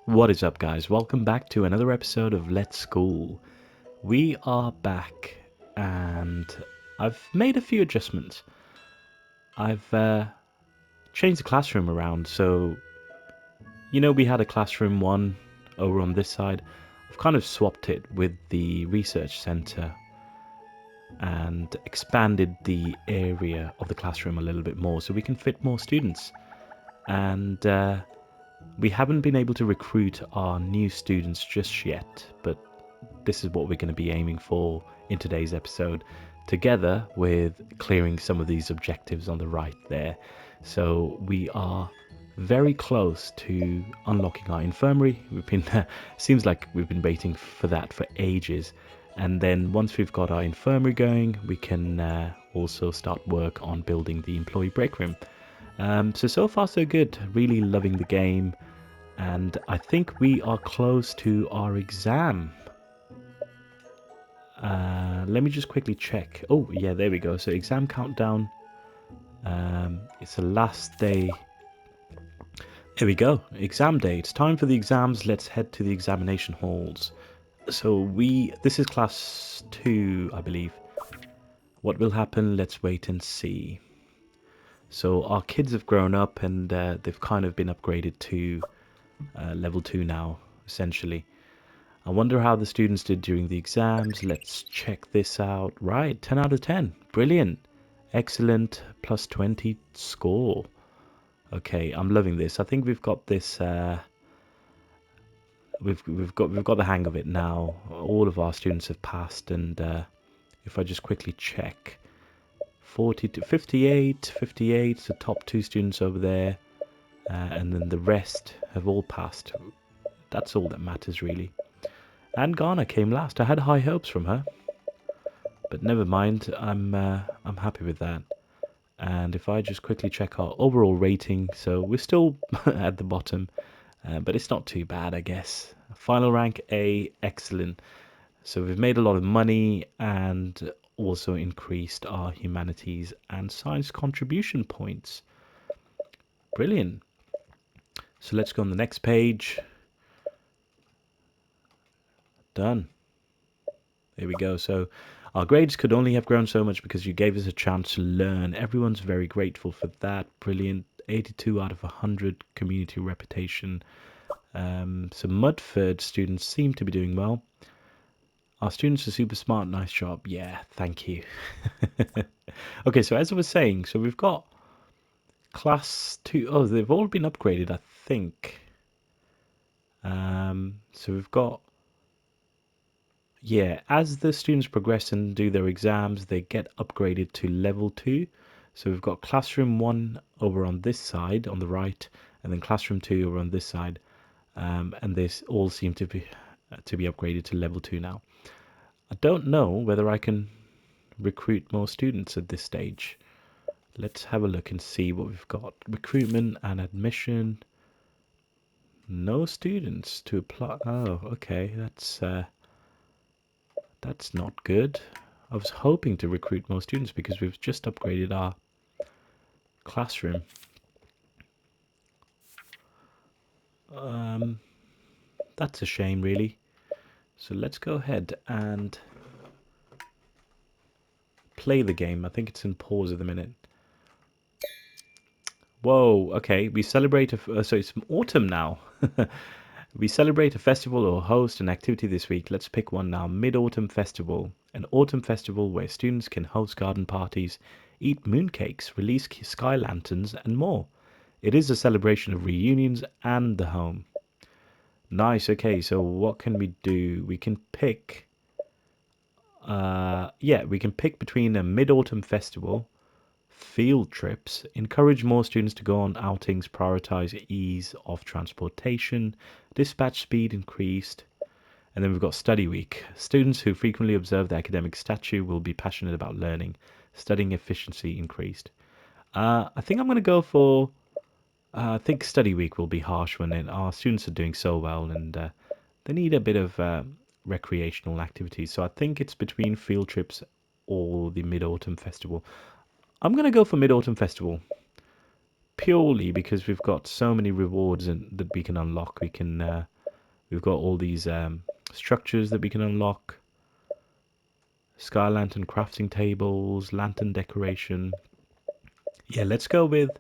What is up, guys? Welcome back to another episode of Let's School. We are back, and I've made a few adjustments. I've changed the classroom around, so we had a classroom one over on this side. I've kind of swapped it with the research center and expanded the area of the classroom a little bit more so we can fit more students. And we haven't been able to recruit our new students just yet, but this is what we're going to be aiming for in today's episode, together with clearing some of these objectives on the right there. So we are very close to unlocking our infirmary. Seems like we've been waiting for that for ages. And then once we've got our infirmary going, we can also start work on building the employee break room. So far so good. Really loving the game. And I think we are close to our exam. Let me just quickly check. Oh, yeah, there we go. So exam countdown. It's the last day. There we go. Exam day. It's time for the exams. Let's head to the examination halls. So this is class 2, I believe. What will happen? Let's wait and see. So our kids have grown up and they've kind of been upgraded to level 2 now, essentially. I wonder how the students did during the exams. Let's check this out. Right, 10 out of 10. Brilliant. Excellent. Plus 20 score. Okay, I'm loving this. I think we've got this. We've got the hang of it now. All of our students have passed, and if I just quickly check, 40 to 58, 58. The top 2 students over there, and then the rest have all passed. That's all that matters, really. And Ghana came last. I had high hopes from her, but never mind. I'm happy with that. And if I just quickly check our overall rating, so we're still at the bottom, but it's not too bad, I guess. Final rank A, excellent. So we've made a lot of money and also increased our humanities and science contribution points. Brilliant. So let's go on the next page. Done. There we go. So our grades could only have grown so much because you gave us a chance to learn. Everyone's very grateful for that. Brilliant. 82 out of 100 community reputation. So Mudford students seem to be doing well. Our students are super smart. Nice job. Yeah, thank you. Okay, so as I was saying, so we've got class 2. Oh, they've all been upgraded, I think. So we've got... Yeah, as the students progress and do their exams, they get upgraded to level 2. So we've got classroom 1 over on this side, on the right, and then classroom 2 over on this side. And they all seem to be upgraded to level 2 now. I don't know whether I can recruit more students at this stage. Let's have a look and see what we've got. Recruitment and admission. No students to apply. Oh, okay, that's not good. I was hoping to recruit more students because we've just upgraded our classroom. That's a shame, really. So let's go ahead and play the game. I think it's in pause at the minute. Whoa, okay. We celebrate, so it's autumn now. We celebrate a festival or host an activity this week. Let's pick one now. Mid-Autumn Festival. An autumn festival where students can host garden parties, eat mooncakes, release sky lanterns, and more. It is a celebration of reunions and the home. Nice, okay, so what can we do? We can pick... we can pick between a Mid-Autumn Festival, field trips, encourage more students to go on outings, prioritize ease of transportation, dispatch speed increased, and then we've got study week. Students who frequently observe the academic statute will be passionate about learning. Studying efficiency increased. I think I'm going to go for... I think study week will be harsh when our students are doing so well and they need a bit of recreational activities. So I think it's between field trips or the Mid-Autumn Festival. I'm going to go for Mid-Autumn Festival purely because we've got so many rewards that we can unlock. We can We've got all these structures that we can unlock. Sky lantern crafting tables, lantern decoration. Yeah, let's go with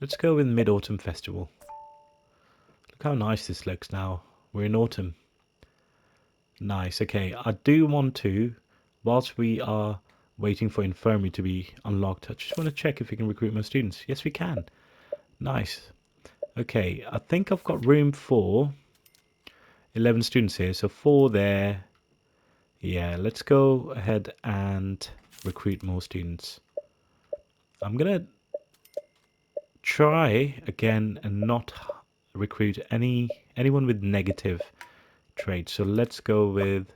Mid-Autumn Festival. Look how nice this looks now. We're in autumn. Nice. Okay, I do want to, whilst we are waiting for Infirmary to be unlocked, I just want to check if we can recruit more students. Yes, we can. Nice. Okay, I think I've got room for 11 students here, so 4 there. Yeah, let's go ahead and recruit more students. I'm gonna try again and not recruit anyone with negative traits. So let's go with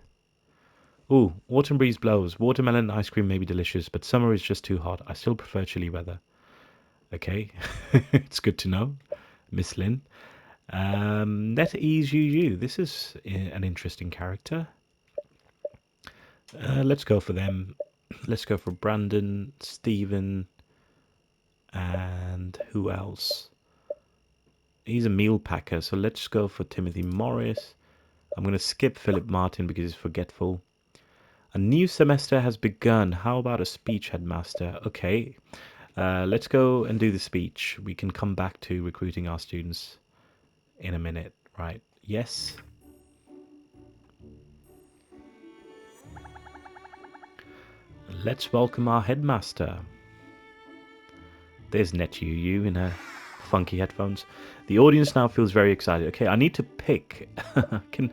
autumn breeze blows. Watermelon ice cream may be delicious, but summer is just too hot. I still prefer chilly weather. Okay, it's good to know, Miss Lynn. NetEase UU. This is an interesting character. Let's go for them. Let's go for Brandon, Stephen, and who else? He's a meal packer, so let's go for Timothy Morris. I'm going to skip Philip Martin because he's forgetful. A new semester has begun. How about a speech, headmaster? Okay, let's go and do the speech. We can come back to recruiting our students in a minute. Right, yes. Let's welcome our headmaster. There's NetUU in her funky headphones. The audience now feels very excited. Okay, I need to pick. I can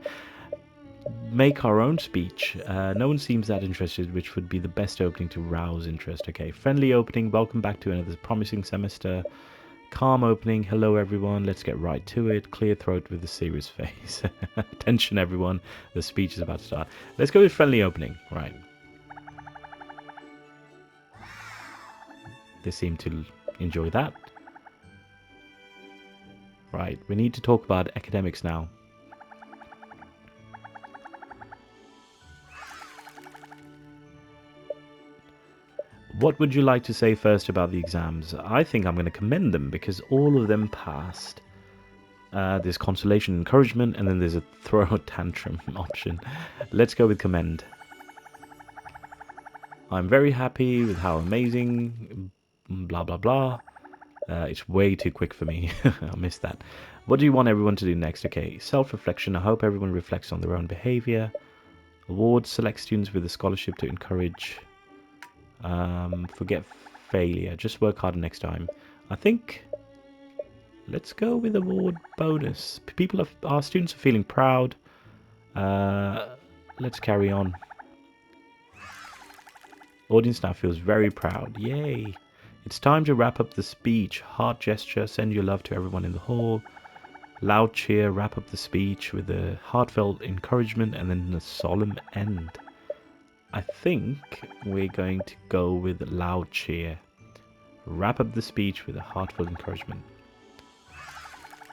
make our own speech. No one seems that interested, which would be the best opening to rouse interest. Okay, friendly opening. Welcome back to another promising semester. Calm opening. Hello, everyone. Let's get right to it. Clear throat with a serious face. Attention, everyone. The speech is about to start. Let's go with friendly opening. Right. They seem to enjoy that. Right, we need to talk about academics now. What would you like to say first about the exams? I think I'm going to commend them because all of them passed. There's consolation, encouragement, and then there's a throw a tantrum option. Let's go with commend. I'm very happy with how amazing, blah, blah, blah. It's way too quick for me. I missed that. What do you want everyone to do next? Okay, self-reflection. I hope everyone reflects on their own behavior. Awards. Select students with a scholarship to encourage. Forget failure. Just work harder next time. I think let's go with award bonus. Our students are feeling proud. Let's carry on. Audience now feels very proud. Yay! It's time to wrap up the speech. Heart gesture. Send your love to everyone in the hall. Loud cheer. Wrap up the speech with a heartfelt encouragement and then a solemn end. I think we're going to go with loud cheer. Wrap up the speech with a heartfelt encouragement.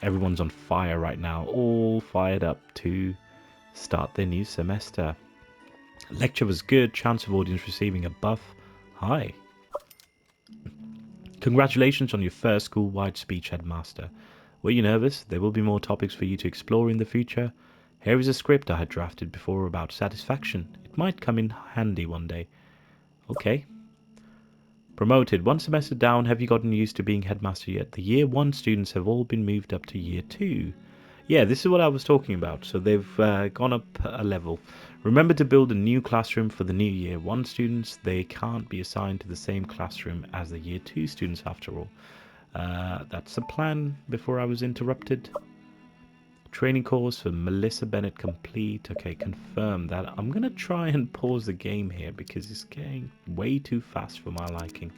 Everyone's on fire right now, all fired up to start their new semester. Lecture was good, chance of audience receiving a buff. Hi. Congratulations on your first school-wide speech, headmaster. Were you nervous? There will be more topics for you to explore in the future. Here is a script I had drafted before about satisfaction. It might come in handy one day. Okay. Promoted. One semester down, have you gotten used to being headmaster yet? The year 1 students have all been moved up to year 2. Yeah, this is what I was talking about. So they've gone up a level. Remember to build a new classroom for the new year 1 students. They can't be assigned to the same classroom as the year 2 students after all. That's a plan before I was interrupted. Training course for Melissa Bennett complete. Okay, confirm that. I'm going to try and pause the game here because it's getting way too fast for my liking.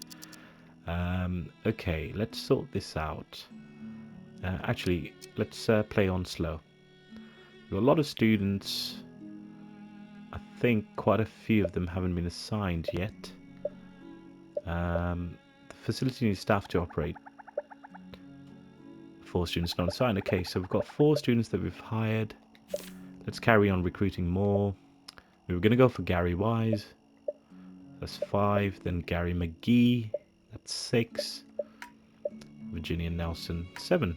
Okay, let's sort this out. Actually, let's play on slow. We've got a lot of students. I think quite a few of them haven't been assigned yet. The facility needs staff to operate. 4 students not assigned. Okay, so we've got 4 students that we've hired. Let's carry on recruiting more. We were going to go for Gary Wise. That's 5. Then Gary McGee. That's 6. Virginia Nelson. 7.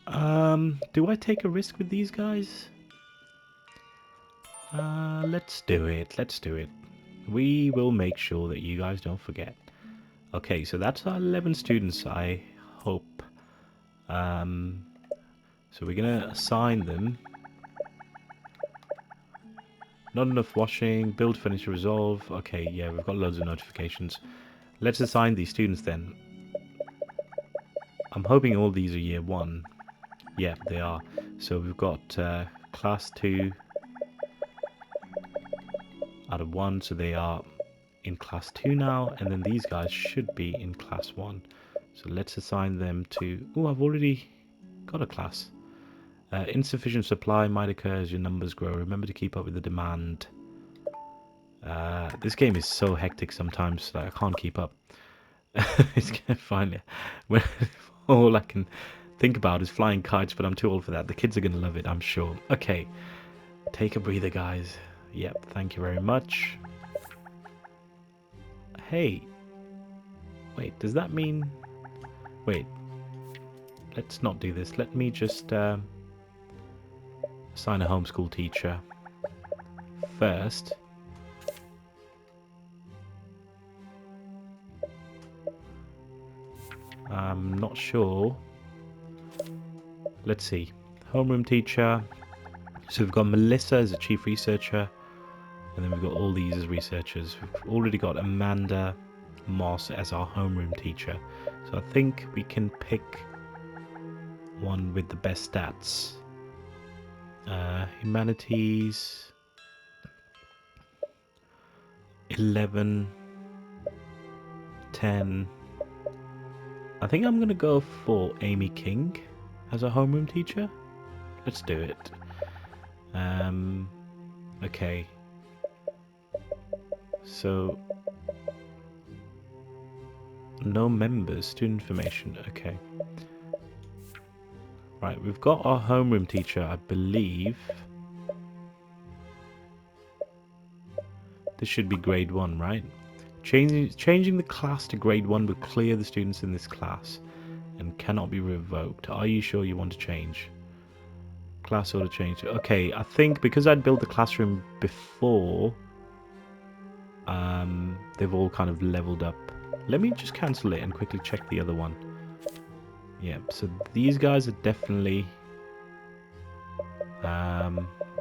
Do I take a risk with these guys? Let's do it. Let's do it. We will make sure that you guys don't forget. Okay, so that's our 11 students, I hope. So we're gonna assign them. Not enough washing, build, finish, resolve. Okay, yeah, we've got loads of notifications. Let's assign these students then. I'm hoping all these are year 1. Yeah, they are. So we've got class 2 out of 1, so they are in class 2 now, and then these guys should be in class 1. So let's assign them to... Oh, I've already got a class. Insufficient supply might occur as your numbers grow. Remember to keep up with the demand. This game is so hectic sometimes that I can't keep up. It's gonna find it. When all I can think about is flying kites, but I'm too old for that. The kids are gonna love it, I'm sure. Okay, take a breather, guys. Yep, thank you very much. Hey, wait, does that mean... Wait, let's not do this. Let me just assign a homeschool teacher first. I'm not sure. Let's see. Homeroom teacher. So we've got Melissa as a chief researcher. And then we've got all these as researchers. We've already got Amanda Moss as our homeroom teacher. So I think we can pick one with the best stats. Humanities 11, 10. I think I'm gonna go for Amy King as a homeroom teacher. Let's do it. Okay. So no members, student information. Okay. Right, we've got our homeroom teacher, I believe. This should be grade 1, right? Changing the class to grade 1 will clear the students in this class and cannot be revoked. Are you sure you want to change? Class order change. Okay, I think because I'd built the classroom before, they've all kind of leveled up. Let me just cancel it and quickly check the other one. Yeah, so these guys are definitely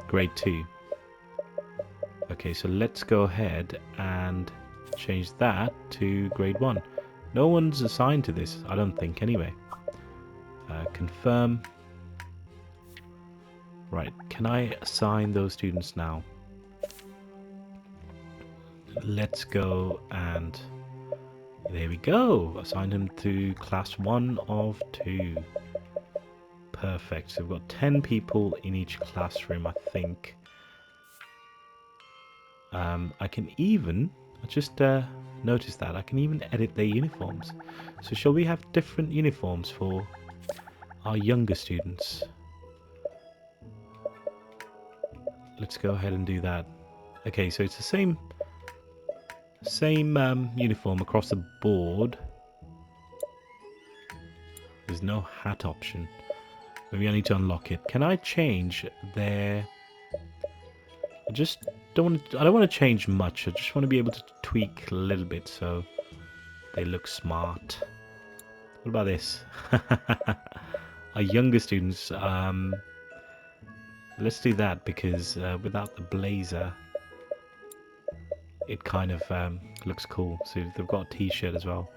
grade 2. Okay, so let's go ahead and change that to grade 1. No one's assigned to this, I don't think, anyway. Confirm. Right, can I assign those students now? Let's go and... There we go! Assign them to class 1 of 2. Perfect, so we've got 10 people in each classroom, I think. I can even... I just noticed that. I can even edit their uniforms. So shall we have different uniforms for our younger students? Let's go ahead and do that. Okay, so it's the same uniform across the board. There's no hat option. Maybe I need to unlock it. Can I change their... I just don't want to change much. I just want to be able to tweak a little bit so they look smart. What about this? Our younger students, let's do that because without the blazer it kind of looks cool. So they've got a t-shirt as well.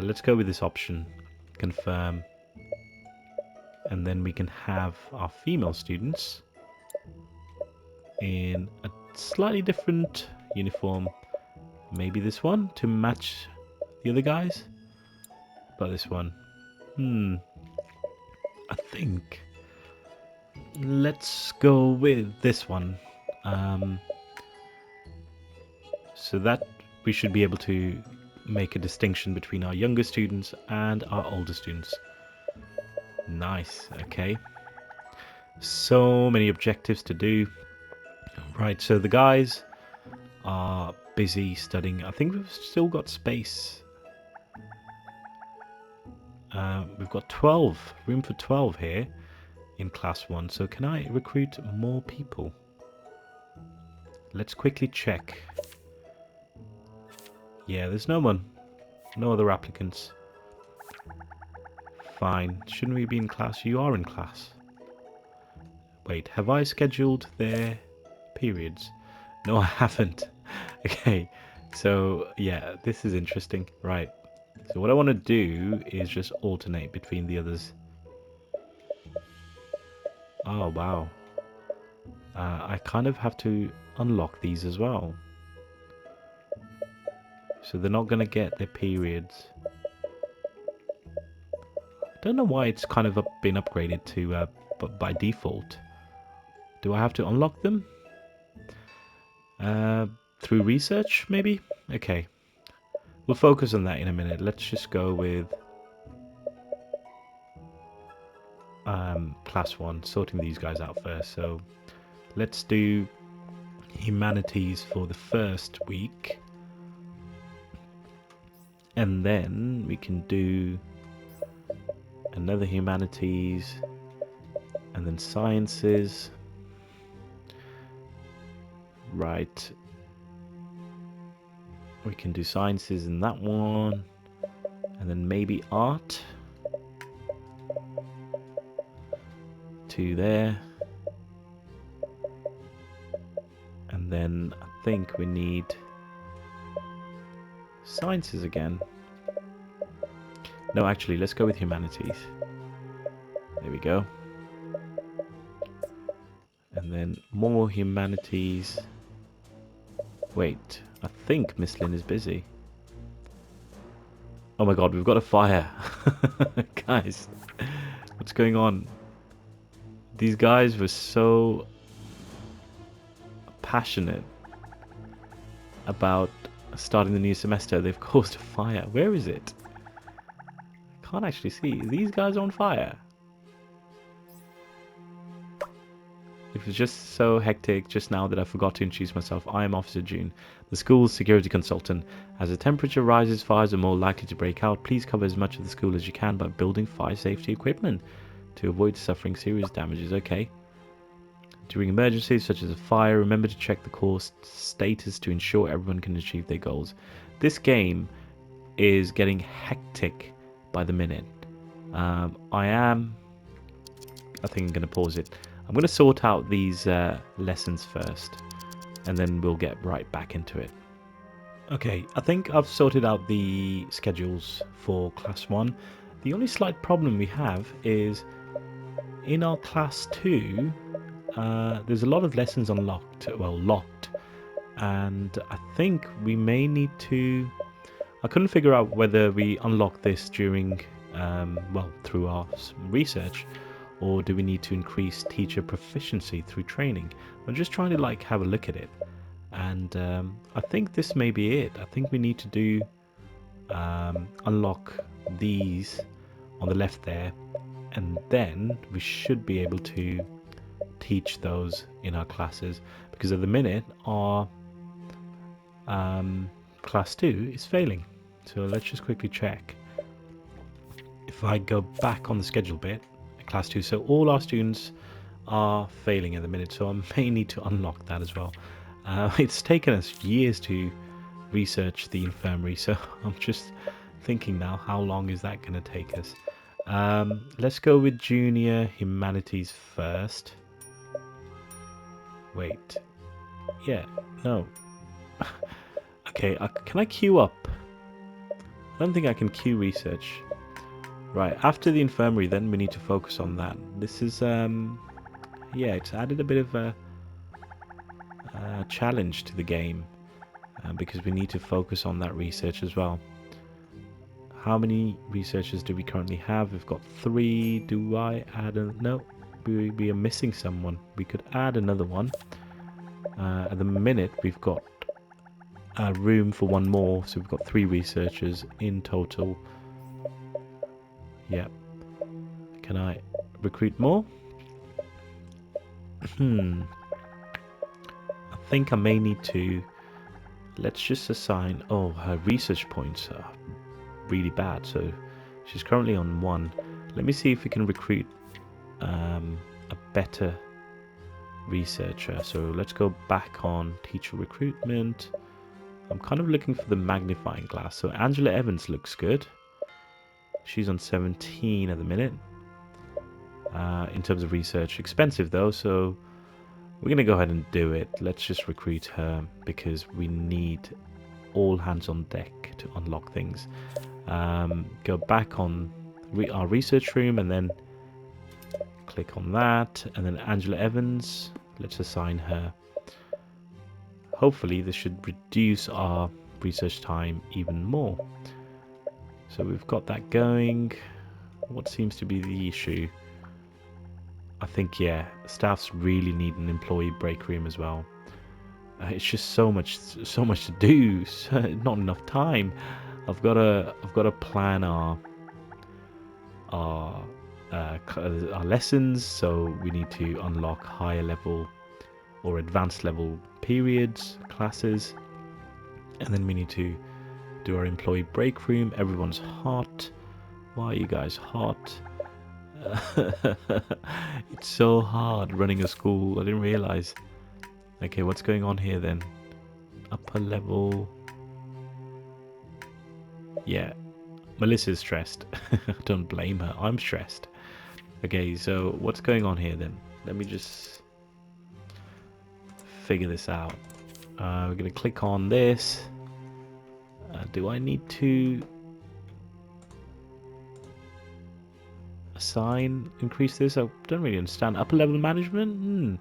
Let's go with this option. Confirm. And then we can have our female students in a slightly different uniform. Maybe this one to match the other guys. But this one. I think. Let's go with this one. So that we should be able to make a distinction between our younger students and our older students. Nice, okay. So many objectives to do. Right, so the guys are busy studying. I think we've still got space. We've got 12, room for 12 here in class 1. So can I recruit more people? Let's quickly check. Yeah, there's no one. No other applicants. Fine. Shouldn't we be in class? You are in class. Wait, have I scheduled their periods? No, I haven't. Okay, so yeah, this is interesting. Right. So what I want to do is just alternate between the others. Oh, wow. I kind of have to unlock these as well. So they're not going to get their periods. I don't know why it's kind of been upgraded to by default. Do I have to unlock them? Through research, maybe? Okay. We'll focus on that in a minute. Let's just go with class 1, sorting these guys out first. So let's do humanities for the first week. And then we can do another humanities and then sciences. Right. We can do sciences in that one. And then maybe art. 2 there. And then I think we need sciences again. No, actually, let's go with humanities. There we go. And then more humanities. Wait, I think Miss Lynn is busy. Oh my god, we've got a fire. Guys, what's going on? These guys were so passionate about starting the new semester. They've caused a fire. Where is it? I can't actually see. These guys are on fire. It was just so hectic just now that I forgot to introduce myself. I am Officer June, the school's security consultant. As the temperature rises, fires are more likely to break out. Please cover as much of the school as you can by building fire safety equipment to avoid suffering serious damages. Okay. During emergencies such as a fire, remember to check the course status to ensure everyone can achieve their goals. This game is getting hectic by the minute. I think I'm going to pause it. I'm going to sort out these lessons first, and then we'll get right back into it. Okay, I think I've sorted out the schedules for class 1. The only slight problem we have is in our class 2, there's a lot of lessons locked, and I think we may need to... I couldn't figure out whether we unlock this during, through our research, or do we need to increase teacher proficiency through training. I'm just trying to have a look at it, and I think this may be it. I think we need to do unlock these on the left there, and then we should be able to teach those in our classes, because at the minute our class 2 is failing. So let's just quickly check. If I go back on the schedule bit, class 2, so all our students are failing at the minute, so I may need to unlock that as well. It's taken us years to research the infirmary, so I'm just thinking now, how long is that going to take us? Let's go with junior humanities first. Wait. Yeah, no. Okay, can I queue up? I don't think I can queue research. Right, after the infirmary, then we need to focus on that. This is, yeah, it's added a bit of a challenge to the game, because we need to focus on that research as well. How many researchers do we currently have? We've got 3. Do I add a... No, we are missing someone. We could add another one. At the minute, we've got room for 1 more, so we've got 3 researchers in total. Yep. Can I recruit more? I think I may need to... Let's just assign... Oh, her research points are really bad, so She's currently on 1. Let me see if we can recruit a better researcher. So let's go back on teacher recruitment. I'm kind of looking for the magnifying glass. So Angela Evans looks good. She's on 17 at the minute. In terms of research, expensive though, so we're gonna go ahead and do it. Let's just recruit her because we need all hands on deck to unlock things. Go back on our research room and then click on that, and then Angela Evans, let's assign her. Hopefully this should reduce our research time even more. So we've got that going. What seems to be the issue? I think, yeah, staffs really need an employee break room as well. It's just so much to do. Not enough time. I've got to plan our lessons. So we need to unlock higher level or advanced level periods, classes, and then we need to do our employee break room. Everyone's hot. Why are you guys hot? It's so hard running a school. I didn't realize. Okay, what's going on here then? Upper level. Yeah, Melissa's stressed. Don't blame her. I'm stressed. Okay, so what's going on here then? Let me just figure this out. We're going to click on this. Do I need to assign, increase this? I don't really understand. Upper level management?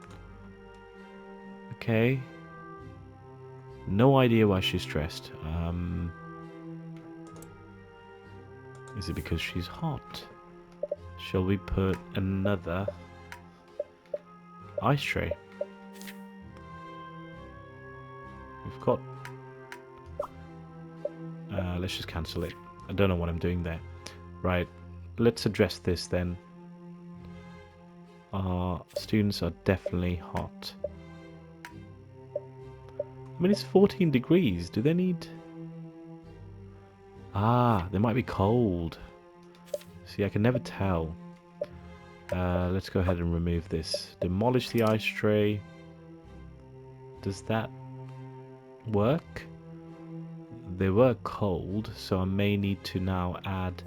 Okay. No idea why she's stressed. Is it because she's hot? Shall we put another ice tray? We've got... let's just cancel it. I don't know what I'm doing there. Right, let's address this then. Our students are definitely hot. I mean, it's 14 degrees. Do they need... Ah, they might be cold. See, I can never tell. Let's go ahead and remove this. Demolish the ice tray. Does that work? They were cold, so I may need to now add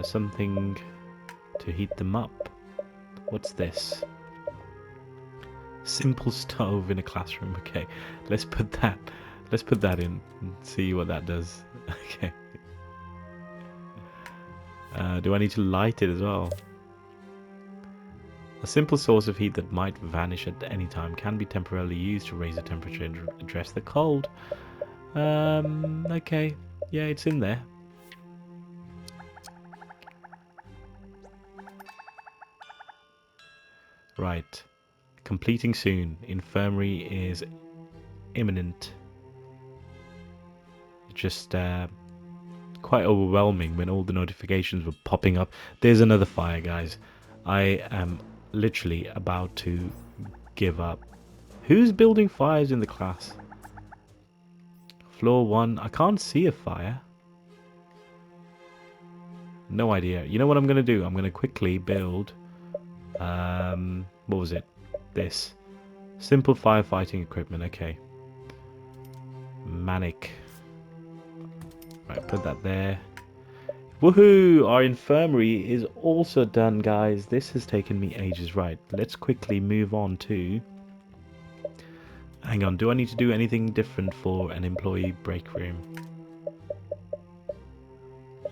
something to heat them up. What's this? Simple stove in a classroom. Okay, let's put that in and see what that does. Okay. Do I need to light it as well? A simple source of heat that might vanish at any time can be temporarily used to raise the temperature and address the cold. Okay. Yeah, it's in there. Right. Completing soon. Infirmary is imminent. Just quite overwhelming when all the notifications were popping up. There's another fire, guys. I am literally about to give up. Who's building fires in the class? Floor 1. I can't see a fire. No idea. You know what I'm going to do? I'm going to quickly build... what was it? This. Simple firefighting equipment. Okay. Manic. Right, put that there. Woohoo! Our infirmary is also done, guys. This has taken me ages. Right, let's quickly move on to... Hang on, do I need to do anything different for an employee break room?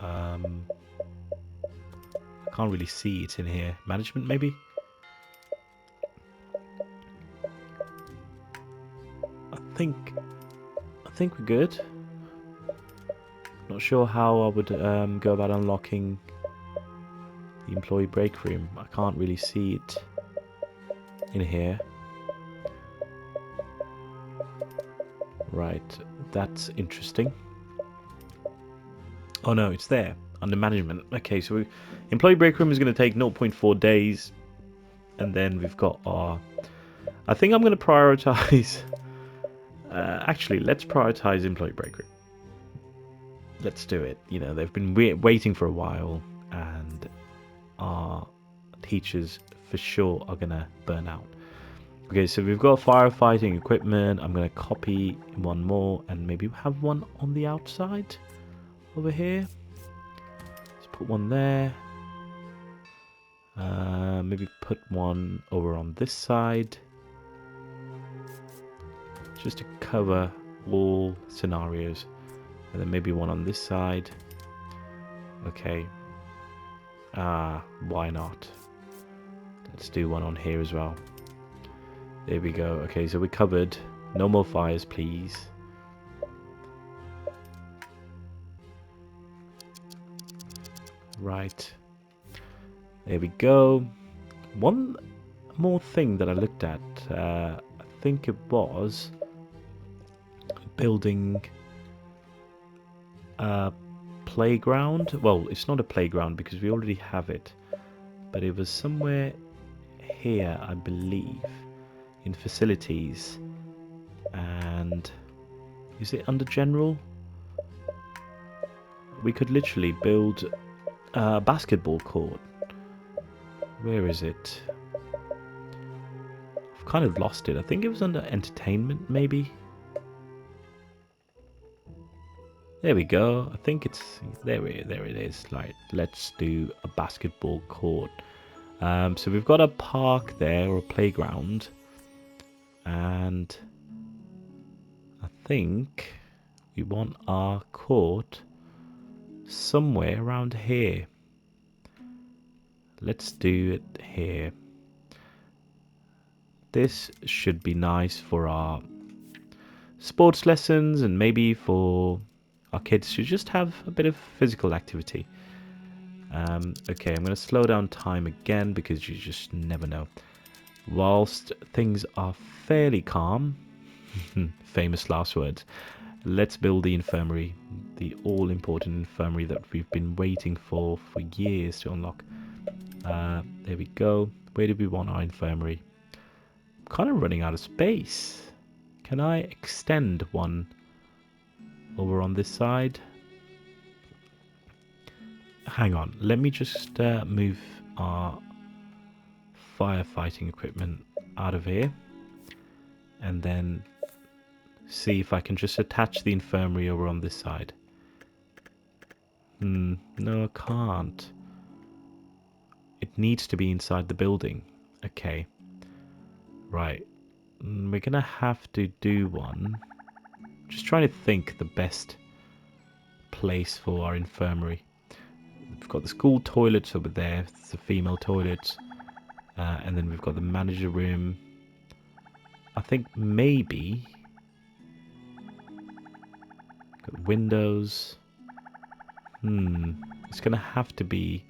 I can't really see it in here. Management, maybe? I think we're good. Not sure how I would go about unlocking the employee break room. I can't really see it in here. Right, that's interesting. Oh no, it's there under management. Okay, so employee break room is going to take 0.4 days, and then we've got our... I think I'm going to prioritize... actually, let's prioritize employee break room. let's do it. You know, they've been waiting for a while, and our teachers for sure are gonna burn out. Okay, so we've got firefighting equipment. I'm gonna copy one more and maybe have one on the outside over here. Let's put one there. Maybe put one over on this side, just to cover all scenarios, and then maybe one on this side. Okay. Why not? Let's do one on here as well. There we go. Okay, so we're covered. No more fires, please. Right. There we go. One more thing that I looked at. I think it was building a playground. Well, it's not a playground because we already have it. But it was somewhere here, I believe, in facilities. And is it under general? We could literally build a basketball court. Where is it? I've kind of lost it. I think it was under entertainment, maybe. There we go. I think it's there. It is. Like, let's do a basketball court. So we've got a park there, or a playground, and I think we want our court somewhere around here. Let's do it here. This should be nice for our sports lessons, and maybe for our kids to just have a bit of physical activity. Okay, I'm going to slow down time again because you just never know. Whilst things are fairly calm, famous last words, let's build the infirmary, the all-important infirmary that we've been waiting for years to unlock. There we go. Where do we want our infirmary? I'm kind of running out of space. Can I extend one over on this side? Hang on, let me just move our firefighting equipment out of here, and then see if I can just attach the infirmary over on this side. No, I can't. It needs to be inside the building. Okay. Right. We're gonna have to do one. Just trying to think the best place for our infirmary. We've got the school toilets over there. It's the female toilets. And then we've got the manager room. I think maybe... got windows. It's going to have to be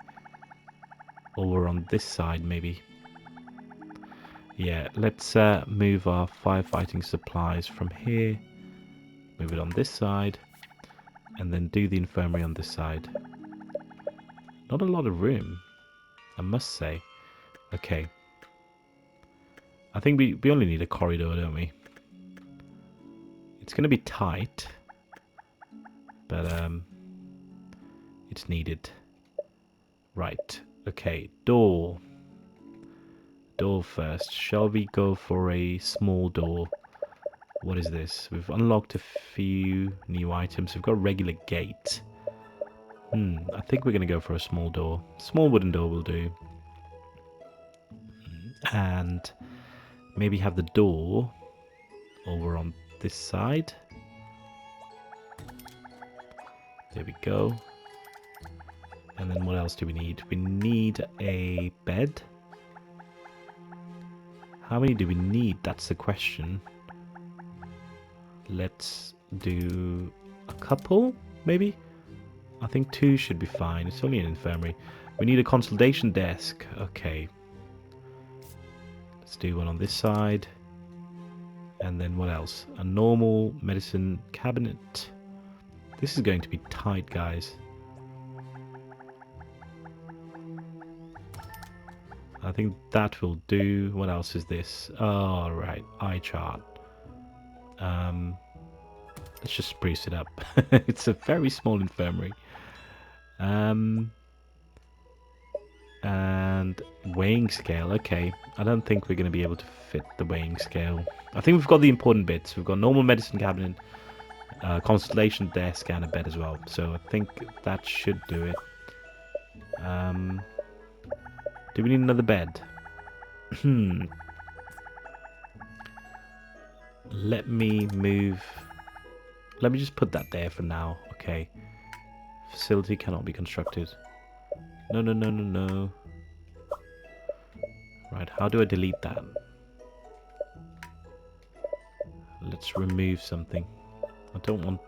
over on this side, maybe. Yeah, let's move our firefighting supplies from here. Move it on this side. And then do the infirmary on this side. Not a lot of room, I must say. Okay. I think we only need a corridor, don't we? It's going to be tight. But it's needed. Right. Okay. Door. Door first. Shall we go for a small door? What is this? We've unlocked a few new items. We've got a regular gate. I think we're going to go for a small door. Small wooden door will do. And maybe have the door over on this side. There we go. And then what else do we need? We need a bed. How many do we need? That's the question. Let's do a couple, maybe? I think 2 should be fine. It's only an infirmary. We need a consultation desk. Okay. Let's do one on this side. And then what else? A normal medicine cabinet. This is going to be tight, guys. I think that will do. What else is this? Oh, right. Eye chart. Let's just spruce it up. It's a very small infirmary. And weighing scale. Okay, I don't think we're going to be able to fit the weighing scale. I think we've got the important bits. We've got normal medicine cabinet, consultation desk, and a bed as well. So I think that should do it. Do we need another bed? Let me move. Let me just put that there for now. Okay. Facility cannot be constructed. No, no, no, no, no. Right, how do I delete that? Let's remove something. I don't want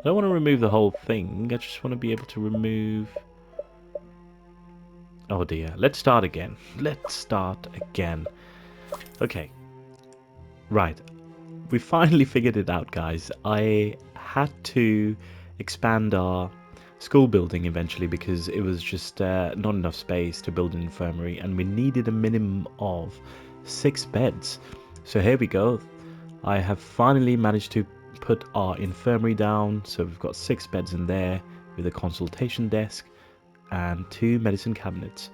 to remove the whole thing. I just want to be able to remove... Oh dear. Let's start again. Let's start again. Okay. Right. We finally figured it out, guys. I had to expand our school building eventually because it was just not enough space to build an infirmary, and we needed a minimum of 6 beds. So here we go. I have finally managed to put our infirmary down, so we've got 6 beds in there with a consultation desk and 2 medicine cabinets.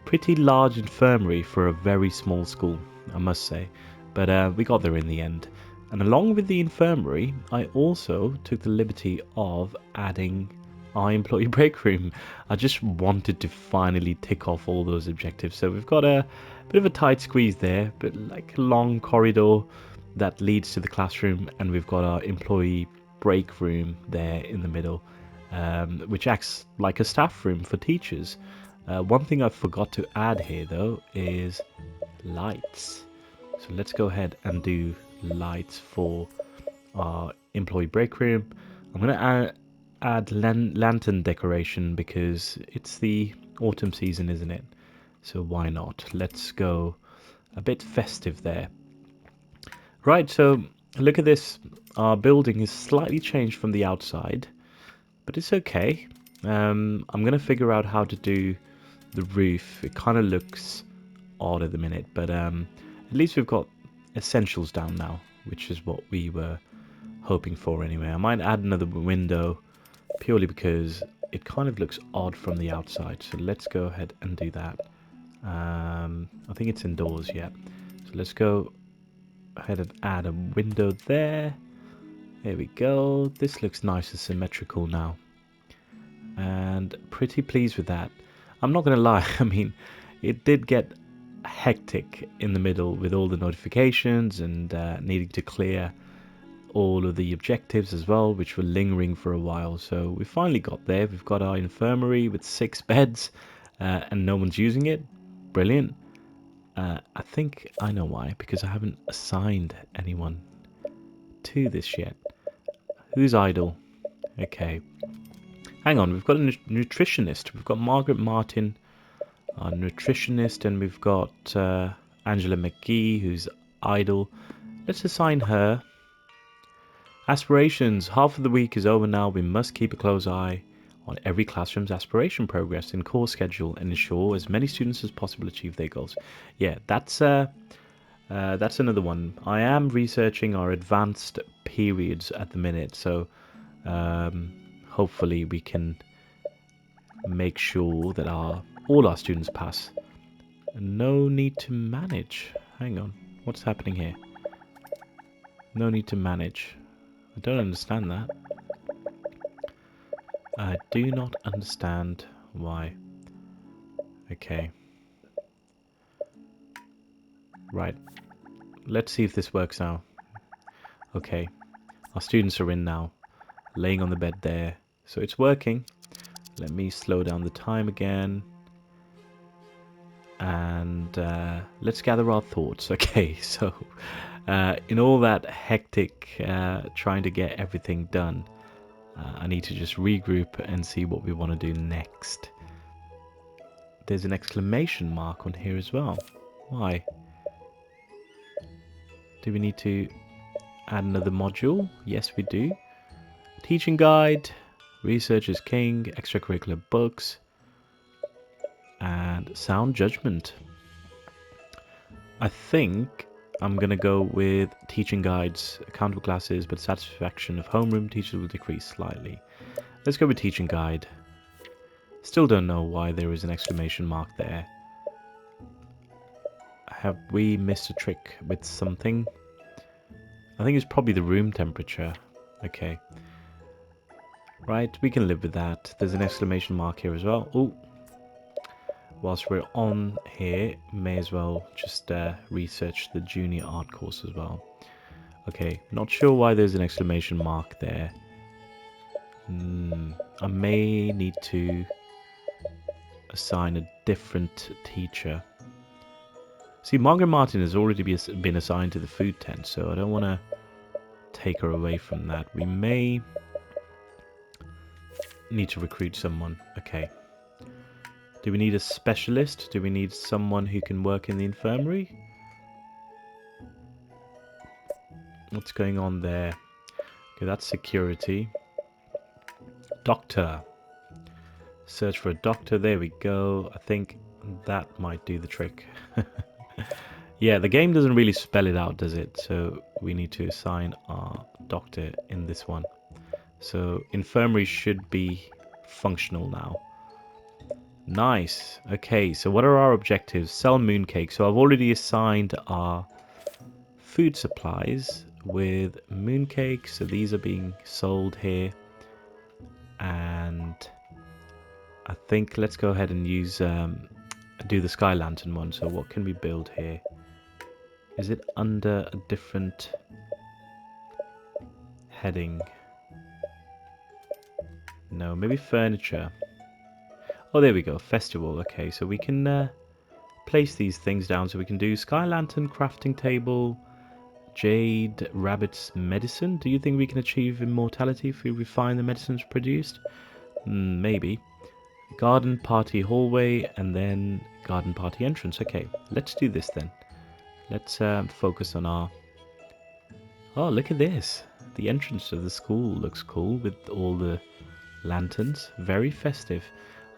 Pretty large infirmary for a very small school, I must say, but we got there in the end. And along with the infirmary, I also took the liberty of adding our employee break room. I just wanted to finally tick off all those objectives. So we've got a bit of a tight squeeze there, but like a long corridor that leads to the classroom, and we've got our employee break room there in the middle, which acts like a staff room for teachers. One thing I forgot to add here though is lights. So let's go ahead and do lights for our employee break room. I'm going to add lantern decoration because it's the autumn season, isn't it? So why not? Let's go a bit festive there. Right, so look at this. Our building is slightly changed from the outside, but it's okay. I'm going to figure out how to do the roof. It kind of looks odd at the minute, but at least we've got essentials down now, which is what we were hoping for anyway. I might add another window purely because it kind of looks odd from the outside, so let's go ahead and do that. I think it's indoors yet, so let's go ahead and add a window there. There we go. This looks nice and symmetrical now, and pretty pleased with that. I'm not gonna lie, I mean, it did get hectic in the middle with all the notifications and needing to clear all of the objectives as well, which were lingering for a while. So we finally got there. We've got our infirmary with 6 beds and no one's using it. Brilliant. I think I know why, because I haven't assigned anyone to this yet. Who's idle? Okay. Hang on, we've got a nutritionist. We've got Margaret Martin, our nutritionist, and we've got Angela McGee, who's idle. Let's assign her. Aspirations. Half of the week is over now. We must keep a close eye on every classroom's aspiration progress and course schedule and ensure as many students as possible achieve their goals. Yeah, that's another one. I am researching our advanced periods at the minute, so hopefully we can make sure that all our students pass. No need to manage. Hang on, what's happening here? No need to manage. I don't understand that. I do not understand why. Okay. Right. Let's see if this works now. Okay. Our students are in now. Laying on the bed there. So it's working. Let me slow down the time again. And let's gather our thoughts. Okay, so in all that hectic trying to get everything done, I need to just regroup and see what we want to do next. There's an exclamation mark on here as well. Why? Do we need to add another module? Yes, we do. Teaching guide, research is king, extracurricular books, and sound judgment. I think I'm going to go with teaching guides, accountable classes, but satisfaction of homeroom teachers will decrease slightly. Let's go with teaching guide. Still don't know why there is an exclamation mark there. Have we missed a trick with something? I think it's probably the room temperature. Okay. Right, we can live with that. There's an exclamation mark here as well. Oh, whilst we're on here, may as well just research the junior art course as well. Okay, not sure why there's an exclamation mark there. I may need to assign a different teacher. See, Margaret Martin has already been assigned to the food tent, so I don't want to take her away from that. We may need to recruit someone. Okay. Do we need a specialist? Do we need someone who can work in the infirmary? What's going on there? Okay, that's security. Doctor. Search for a doctor. There we go. I think that might do the trick. Yeah, the game doesn't really spell it out, does it? So we need to assign our doctor in this one. So infirmary should be functional now. Nice. Okay, so what are our objectives? Sell mooncake. So I've already assigned our food supplies with mooncake. So these are being sold here. And I think let's go ahead and use do the sky lantern one. So what can we build here? Is it under a different heading? No, maybe furniture. Oh, there we go. Festival. Okay, so we can place these things down. So we can do sky lantern, crafting table, jade, rabbit's medicine. Do you think we can achieve immortality if we refine the medicines produced? Maybe. Garden party hallway and then garden party entrance. Okay, let's do this then. Let's focus on our... Oh, look at this. The entrance of the school looks cool with all the lanterns. Very festive.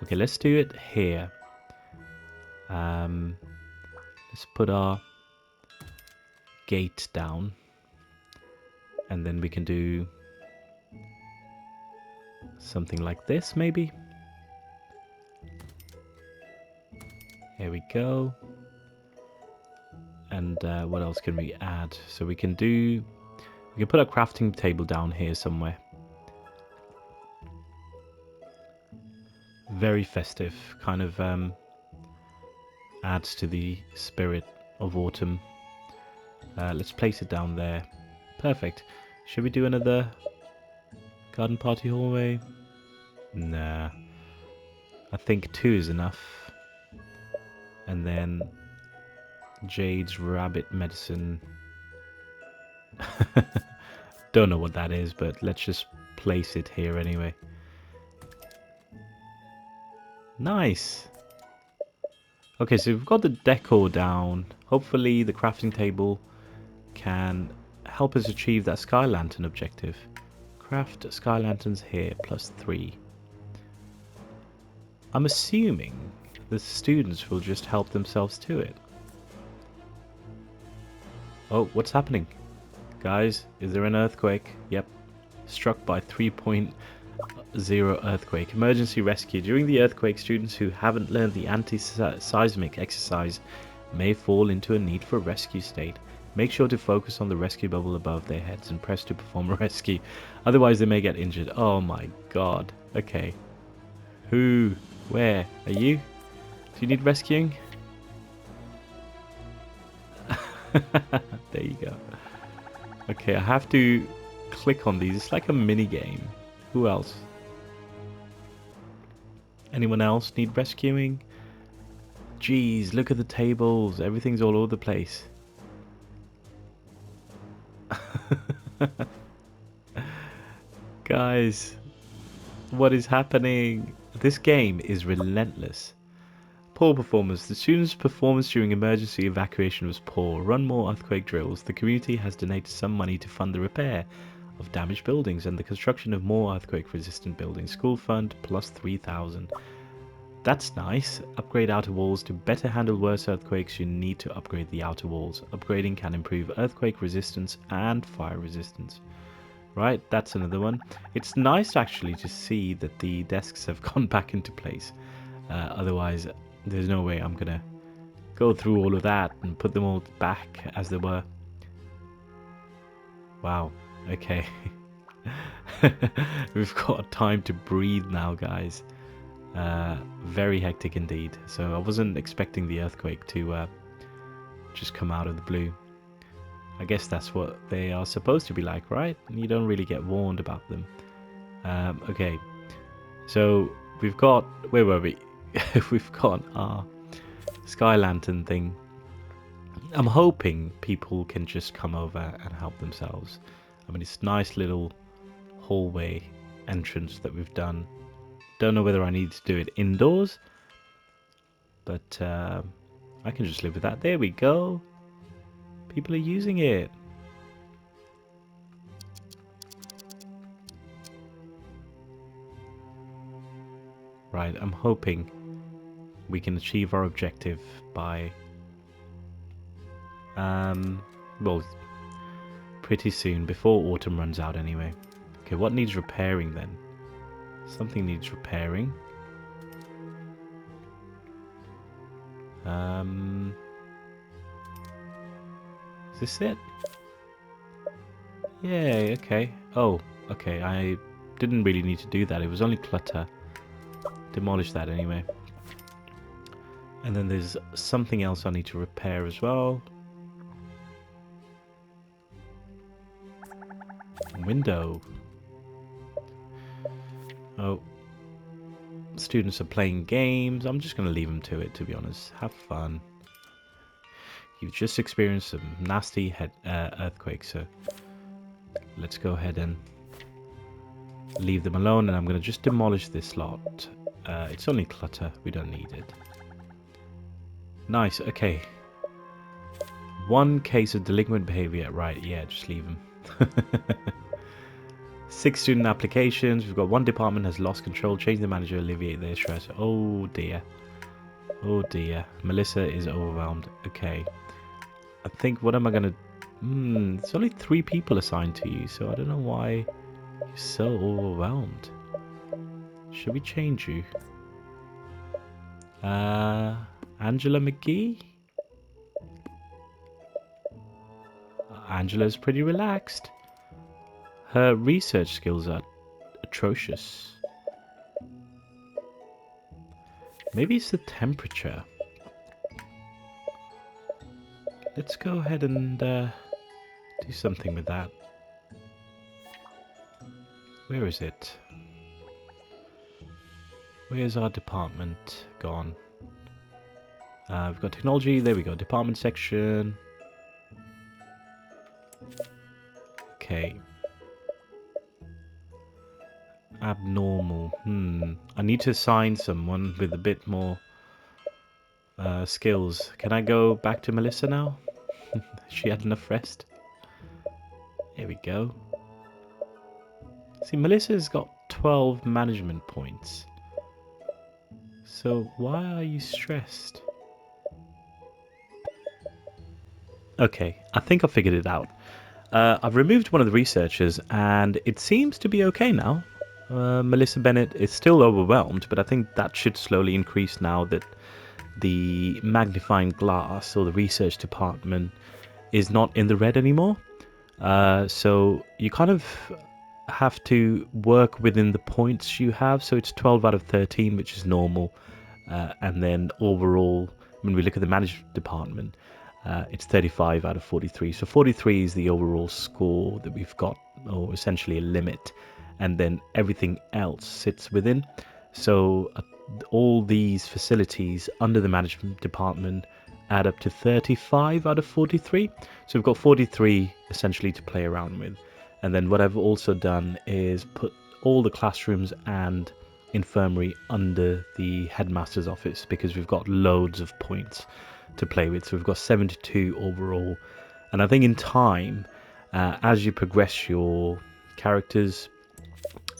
Okay, let's do it here. Let's put our gate down. And then we can do something like this, maybe. Here we go. And what else can we add? So we can put a crafting table down here somewhere. Very festive, kind of adds to the spirit of autumn. Let's place it down there. Perfect. Should we do another garden party hallway? Nah. I think 2 is enough. And then Jade's rabbit medicine. Don't know what that is, but let's just place it here anyway. Nice. Okay, so we've got the decor down. Hopefully the crafting table can help us achieve that sky lantern objective. Craft sky lanterns here, +3. I'm assuming the students will just help themselves to it. Oh, what's happening? Guys, is there an earthquake? Yep. Struck by 3.0 earthquake. Emergency rescue. During the earthquake, students who haven't learned the anti-seismic exercise may fall into a need for rescue state. Make sure to focus on the rescue bubble above their heads and press to perform a rescue. Otherwise, they may get injured. Oh my god. Okay. Who? Where? Are you? Do you need rescuing? There you go. Okay, I have to click on these. It's like a mini game. Who else? Anyone else need rescuing? Jeez, look at the tables. Everything's all over the place. Guys, what is happening? This game is relentless. Poor performance. The students' performance during emergency evacuation was poor. Run more earthquake drills. The community has donated some money to fund the repair of damaged buildings and the construction of more earthquake-resistant buildings. School fund +3,000. That's nice. Upgrade outer walls. To better handle worse earthquakes, you need to upgrade the outer walls. Upgrading can improve earthquake resistance and fire resistance. Right, that's another one. It's nice actually to see that the desks have gone back into place. Otherwise, there's no way I'm gonna go through all of that and put them all back as they were. Wow, okay. We've got time to breathe now, guys. Very hectic indeed. So I wasn't expecting the earthquake to just come out of the blue. I guess that's what they are supposed to be like, right? You don't really get warned about them. Okay, so we've got... Where were we? We've got our sky lantern thing. I'm hoping people can just come over and help themselves. I mean, it's a nice little hallway entrance that we've done. Don't know whether I need to do it indoors, but I can just live with that. There we go. People are using it. Right, I'm hoping we can achieve our objective by well, pretty soon, before autumn runs out anyway. Okay, what needs repairing then? Something needs repairing. Is this it? Yay, okay. Oh, okay, I didn't really need to do that. It was only clutter. Demolish that anyway. And then there's something else I need to repair as well. Window. Oh. Students are playing games. I'm just going to leave them to it, to be honest. Have fun. You've just experienced some nasty earthquakes, so let's go ahead and leave them alone. And I'm going to just demolish this lot. It's only clutter. We don't need it. Nice. Okay. One case of delinquent behavior. Right. Yeah, just leave them. 6 student applications. We've got 1 department has lost control. Change the manager. Alleviate their stress. Oh dear. Oh dear. Melissa is overwhelmed. Okay. I think, what am I going to... it's only 3 people assigned to you, so I don't know why you're so overwhelmed. Should we change you? Angela McGee? Angela's pretty relaxed. Her research skills are atrocious. Maybe it's the temperature. Let's go ahead and do something with that. Where is it? Where's our department gone? We've got technology. There we go. Department section. Okay. Abnormal. I need to assign someone with a bit more skills. Can I go back to Melissa now? She had enough rest. There we go. See, Melissa's got 12 management points. So why are you stressed? Okay, I think I figured it out. I've removed one of the researchers and it seems to be okay now. Melissa Bennett is still overwhelmed, but I think that should slowly increase now that the magnifying glass, or the research department, is not in the red anymore. So you kind of have to work within the points you have. So it's 12 out of 13, which is normal. And then overall, when we look at the management department, it's 35 out of 43. So 43 is the overall score that we've got, or essentially a limit. And then everything else sits within. So all these facilities under the management department add up to 35 out of 43. So we've got 43 essentially to play around with. And then what I've also done is put all the classrooms and infirmary under the headmaster's office, because we've got loads of points to play with. So we've got 72 overall. And I think in time, as you progress your characters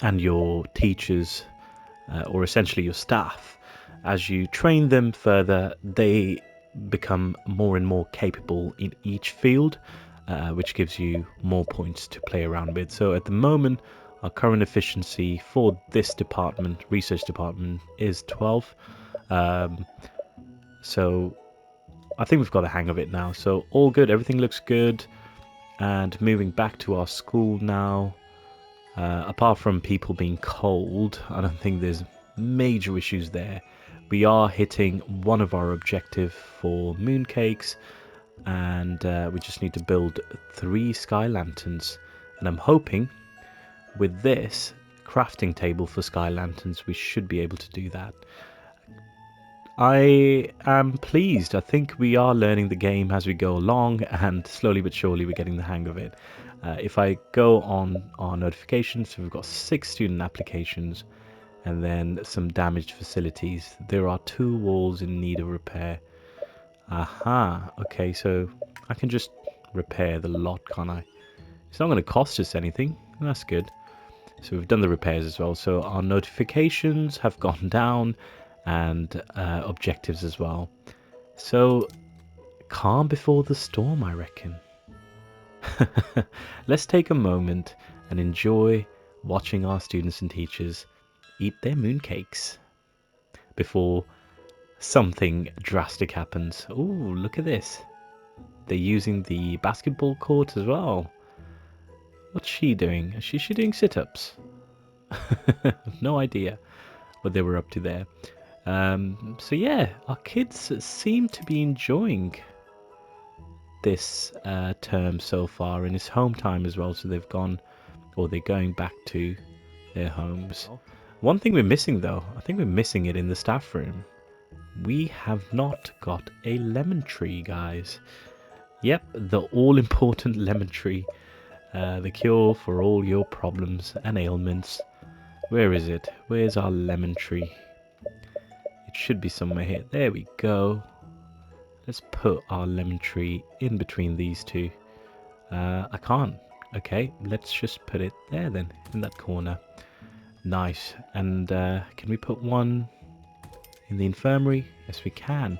and your teachers, or essentially your staff, As you train them further, they become more and more capable in each field, which gives you more points to play around with. So at the moment, our current efficiency for this department, research department, is 12. So I think we've got the hang of it now. So all good, everything looks good. And moving back to our school now, apart from people being cold, I don't think there's major issues there. We are hitting one of our objective for mooncakes, and we just need to build 3 sky lanterns. And I'm hoping with this crafting table for sky lanterns, we should be able to do that. I am pleased. I think we are learning the game as we go along, and slowly but surely we're getting the hang of it. If I go on our notifications, we've got 6 student applications and then some damaged facilities. There are 2 walls in need of repair. Aha, okay, so I can just repair the lot, can't I? It's not going to cost us anything. That's good. So we've done the repairs as well. So our notifications have gone down, and objectives as well. So calm before the storm, I reckon. Let's take a moment and enjoy watching our students and teachers eat their mooncakes before something drastic happens. Oh, look at this. They're using the basketball court as well. What's she doing? Is she doing sit-ups? No idea what they were up to there. So yeah, our kids seem to be enjoying this term so far, and it's home time as well, so they've gone, or they're going back to their homes. One thing we're missing though, I think we're missing it in the staff room. We have not got a lemon tree, guys. Yep, the all-important lemon tree. The cure for all your problems and ailments. Where is it? Where's our lemon tree? It should be somewhere here. There we go. Let's put our lemon tree in between these two. I can't. Okay, let's just put it there then, in that corner. Nice. And can we put one in the infirmary? Yes, we can.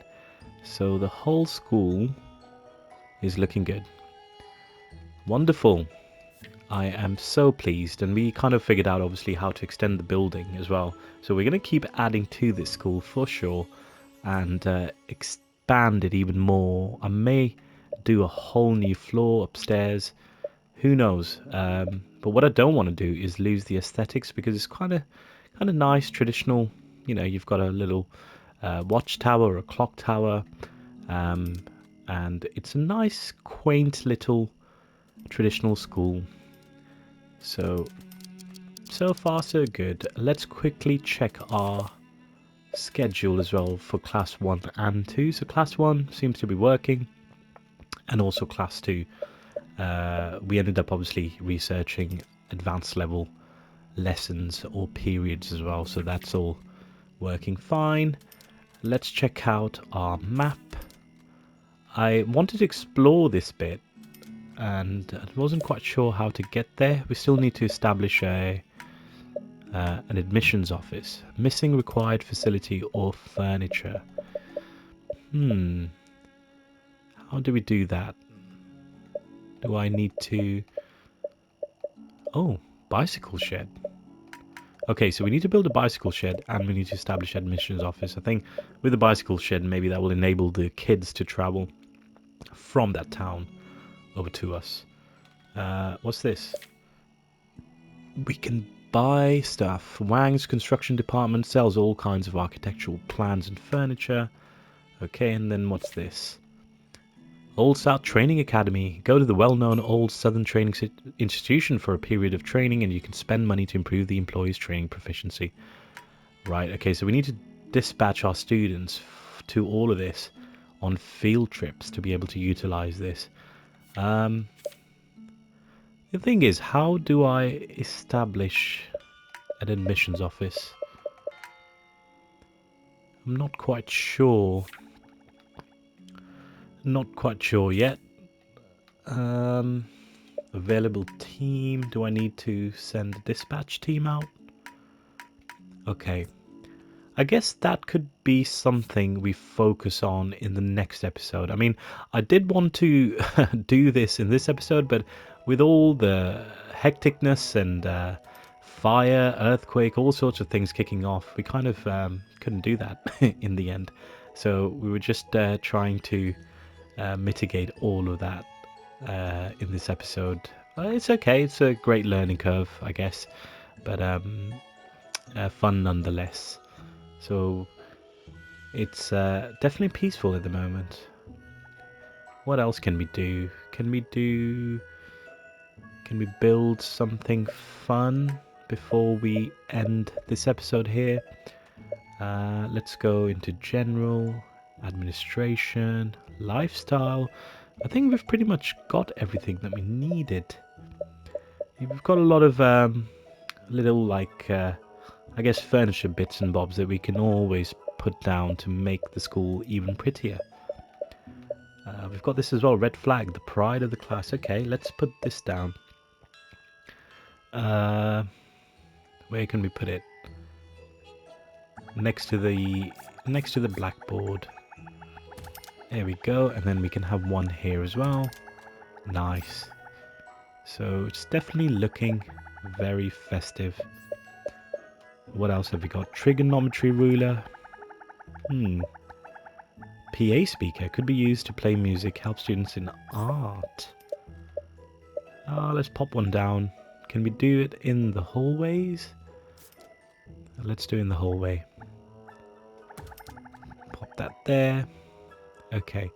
So the whole school is looking good. Wonderful. I am so pleased, and we kind of figured out obviously how to extend the building as well. So we're going to keep adding to this school for sure, and expand it even more. I may do a whole new floor upstairs. Who knows? But what I don't want to do is lose the aesthetics, because it's kind of nice, traditional. You know, you've got a little watchtower or a clock tower, and it's a nice, quaint little traditional school. So far so good. Let's quickly check our schedule as well for class 1 and 2. So class 1 seems to be working, and also class 2. We ended up obviously researching advanced level lessons or periods as well, so that's all working fine. Let's check out our map. I wanted to explore this bit, and I wasn't quite sure how to get there. We still need to establish an admissions office. Missing required facility or furniture. How do we do that? Do I need to... Oh, bicycle shed. Okay, so we need to build a bicycle shed, and we need to establish admissions office. I think with the bicycle shed, maybe that will enable the kids to travel from that town over to us. What's this? We can buy stuff. Wang's construction department sells all kinds of architectural plans and furniture. Okay, and then what's this? Old South Training Academy. Go to the well-known Old Southern Training Institution for a period of training, and you can spend money to improve the employee's training proficiency. Right, okay, so we need to dispatch our students to all of this on field trips to be able to utilize this. The thing is, how do I establish an admissions office? I'm not quite sure. Not quite sure yet. Available team. Do I need to send a dispatch team out? Okay. I guess that could be something we focus on in the next episode. I mean, I did want to do this in this episode, but with all the hecticness and fire, earthquake, all sorts of things kicking off, we kind of couldn't do that in the end. So we were just trying to mitigate all of that in this episode. It's okay. It's a great learning curve, I guess, but fun nonetheless. So it's definitely peaceful at the moment. What else can we do? Can we build something fun before we end this episode here? Let's go into general, administration, lifestyle. I think we've pretty much got everything that we needed. We've got a lot of little, like, I guess, furniture bits and bobs that we can always put down to make the school even prettier. We've got this as well, red flag, the pride of the class. Okay, let's put this down. Where can we put it? Next to the blackboard. There we go, and then we can have one here as well. Nice. So it's definitely looking very festive. What else have we got? Trigonometry ruler. PA speaker could be used to play music, help students in art. Let's pop one down. Can we do it in the hallways? Let's do it in the hallway. Pop that there. Okay.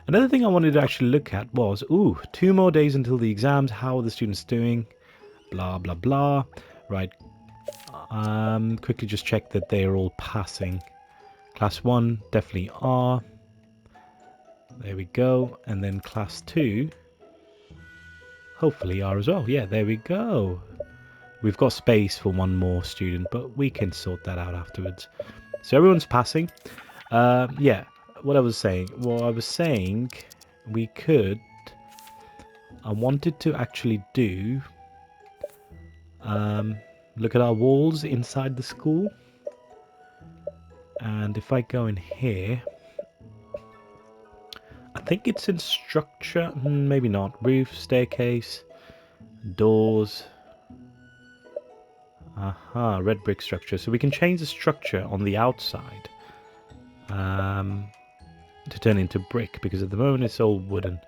Another thing I wanted to actually look at was, 2 more days until the exams. How are the students doing? Blah, blah, blah. Right. Quickly just check that they are all passing. Class 1 definitely are. There we go. And then class 2 hopefully are as well. Yeah, there we go. We've got space for one more student, but we can sort that out afterwards. So everyone's passing. Yeah, what I was saying. Well, I was saying we could... I wanted to actually do... look at our walls inside the school. And if I go in here... I think it's in structure. Maybe not. Roof, staircase, doors. Aha, red brick structure. So we can change the structure on the outside to turn into brick, because at the moment it's all wooden.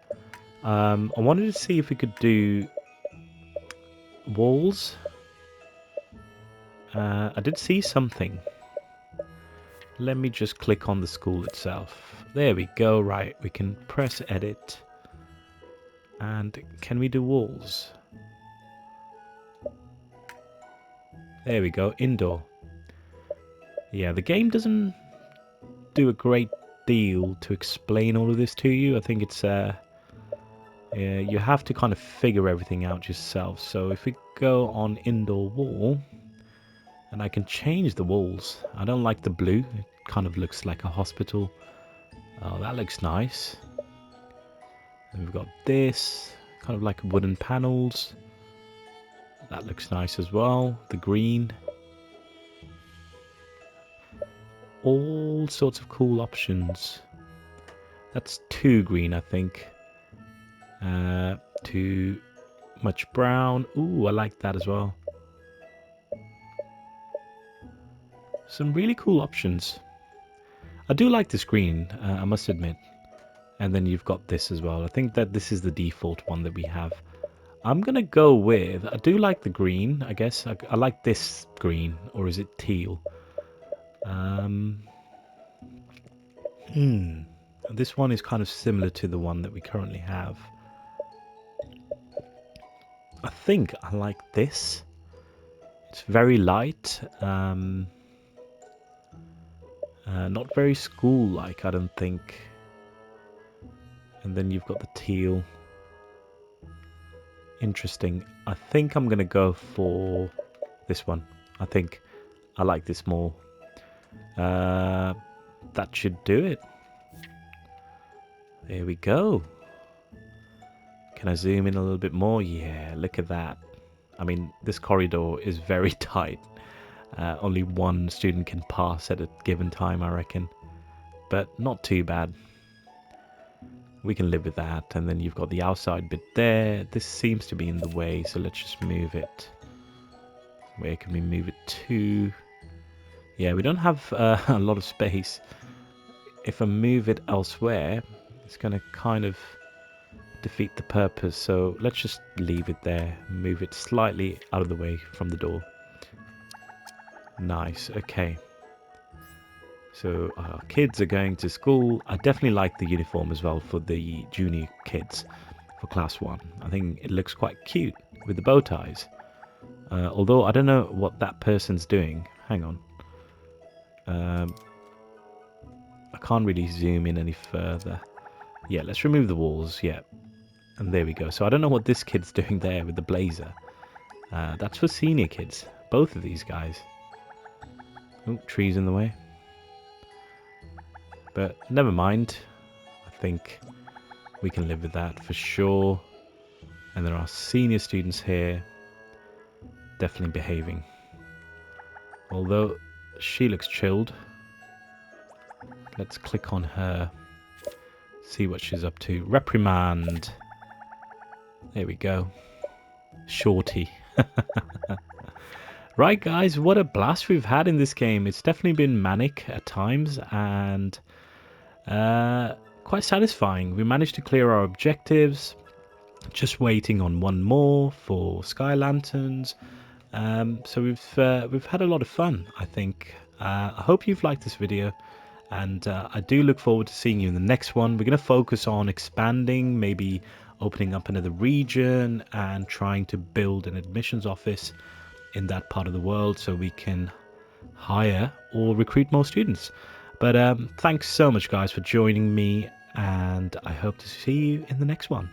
I wanted to see if we could do walls. I did see something. Let me just click on the school itself. There we go. Right, we can press edit. And can we do walls? There we go, indoor. Yeah, the game doesn't do a great deal to explain all of this to you. I think it's you have to kind of figure everything out yourself. So if we go on indoor wall, and I can change the walls. I don't like the blue. It kind of looks like a hospital. Oh, that looks nice. And we've got this, kind of like wooden panels. That looks nice as well. The green. All sorts of cool options. That's too green, I think. Too much brown. Ooh, I like that as well. Some really cool options. I do like this green, I must admit. And then you've got this as well. I think that this is the default one that we have. I'm going to go with... I do like the green, I guess. I like this green. Or is it teal? This one is kind of similar to the one that we currently have. I think I like this. It's very light. Not very school-like, I don't think. And then you've got the teal. Interesting. I think I'm going to go for this one. I think I like this more. That should do it. There we go. Can I zoom in a little bit more? Yeah, look at that. I mean, this corridor is very tight. Only one student can pass at a given time, I reckon. But not too bad. We can live with that. And then you've got the outside bit there. This seems to be in the way, so let's just move it. Where can we move it to? Yeah, we don't have a lot of space. If I move it elsewhere, it's going to kind of defeat the purpose. So let's just leave it there. Move it slightly out of the way from the door. Nice. Okay. So our kids are going to school. I definitely like the uniform as well for the junior kids for class 1. I think it looks quite cute with the bow ties. Although I don't know what that person's doing. Hang on. I can't really zoom in any further. Yeah, let's remove the walls. Yeah. And there we go. So I don't know what this kid's doing there with the blazer. That's for senior kids. Both of these guys. Oh, trees in the way. But never mind. I think we can live with that for sure. And there are senior students here. Definitely behaving. Although she looks chilled. Let's click on her. See what she's up to. Reprimand. There we go. Shorty. Right, guys, what a blast we've had in this game. It's definitely been manic at times and quite satisfying. We managed to clear our objectives. Just waiting on one more for Sky Lanterns. So we've had a lot of fun, I think. I hope you've liked this video. And I do look forward to seeing you in the next one. We're going to focus on expanding, maybe opening up another region and trying to build an admissions office in that part of the world so we can hire or recruit more students. But thanks so much, guys, for joining me, and I hope to see you in the next one.